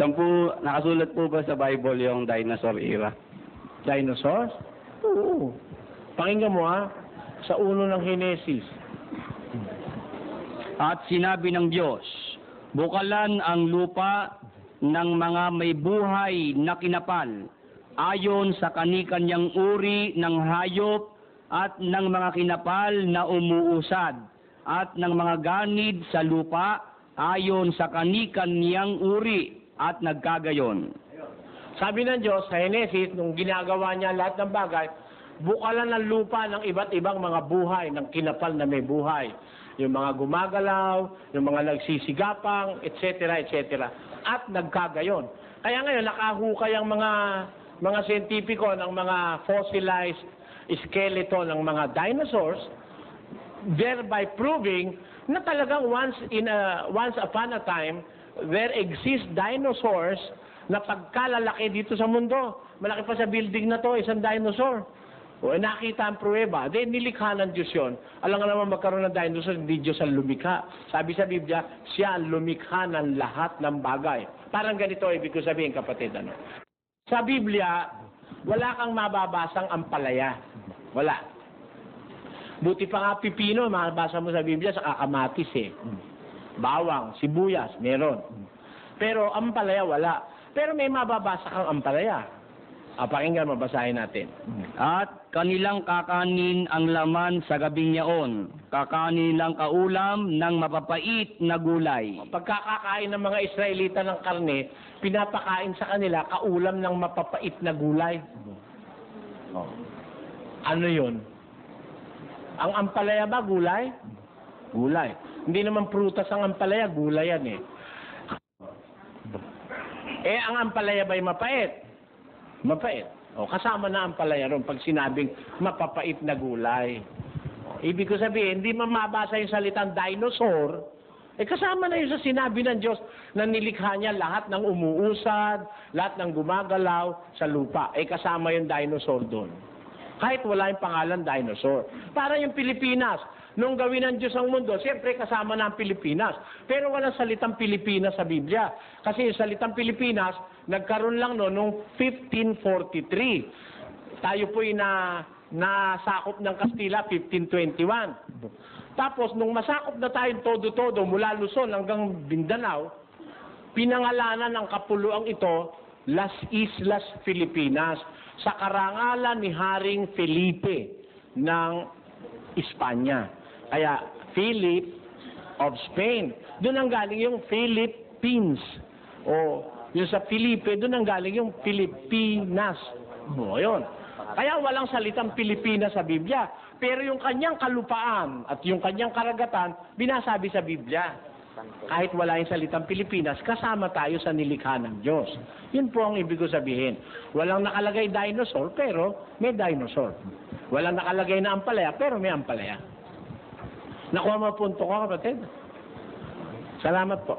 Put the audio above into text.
Saan po, nakasulat po ba sa Bible yung dinosaur era? Dinosaurs? Oo. Pakinggan mo sa 1 ng Henesis. At sinabi ng Diyos, bukalan ang lupa ng mga may buhay na kinapal, ayon sa kani-kanyang uri ng hayop at ng mga kinapal na umuusad, at ng mga ganid sa lupa, ayon sa kani-kanyang uri, at nagkagayon. Sabi ng Diyos sa Henesis, nung ginagawa niya lahat ng bagay, bukalan ng lupa ng iba't ibang mga buhay, ng kinapal na may buhay. Yung mga gumagalaw, yung mga nagsisigapang, etc., etc. At nagkagayon. Kaya ngayon, nakahukay ang mga siyentipiko ng mga fossilized skeleton ng mga dinosaurs, thereby proving na talagang once upon a time, there exist dinosaurs na pagkalalaki dito sa mundo. Malaki pa sa building na to, isang dinosaur. O nakita ang pruweba, nilikha ng Diyos yun. Alam nga naman magkaroon ng dinosaur, hindi Diyos ang lumikha. Sabi sa Biblia, siya ang lumikha ng lahat ng bagay. Parang ganito, ibig ko sabihin, kapatid. Sa Biblia, wala kang mababasang ampalaya. Wala. Buti pa nga pipino, mabasa mo sa Biblia, sa kakamatis bawang, sibuyas, meron. Pero ampalaya, wala. Pero may mababasa kang ampalaya. Pakinggan, mabasahin natin. At kanilang kakanin ang laman sa gabing yaon, kakanin lang kaulam ng mapapait na gulay. Pagkakakain ng mga Israelita ng karne, pinapakain sa kanila kaulam ng mapapait na gulay. Ano yun? Ang ampalaya ba gulay? Gulay. Hindi naman prutas ang ampalaya, gulay yan ang ampalaya ba'y mapait? Mapait. Kasama na ampalaya ron pag sinabing mapapait na gulay. Ibig ko sabihin, hindi mamabasa yung salitang dinosaur, kasama na yun sa sinabi ng Diyos na nilikha niya lahat ng umuusad, lahat ng gumagalaw sa lupa. Kasama yung dinosaur doon. Kahit wala yung pangalan dinosaur. Para yung Pilipinas, nung gawin ng Diyos ang mundo, siyempre kasama na ang Pilipinas. Pero walang salitang Pilipinas sa Biblia. Kasi yung salitang Pilipinas, nagkaroon lang noong 1543. Tayo po'y nasakop ng Kastila 1521. Tapos, nung masakop na tayong todo-todo mula Luzon hanggang Mindanao, pinangalanan ng kapuluang ito, Las Islas Filipinas, sa karangalan ni Haring Felipe ng Espanya. Kaya, Philip of Spain. Doon ang galing yung Philippines. O, yung sa Felipe, doon ang galing yung Pilipinas. Yun. Kaya walang salitang Pilipinas sa Biblia. Pero yung kanyang kalupaan at yung kanyang karagatan, binasabi sa Biblia. Kahit wala yung salitang Pilipinas, kasama tayo sa nilikha ng Diyos. Yun po ang ibig ko sabihin. Walang nakalagay dinosaur, pero may dinosaur. Walang nakalagay na ampalaya, pero may ampalaya. Nakuha mo punto ko, kapatid? Salamat po.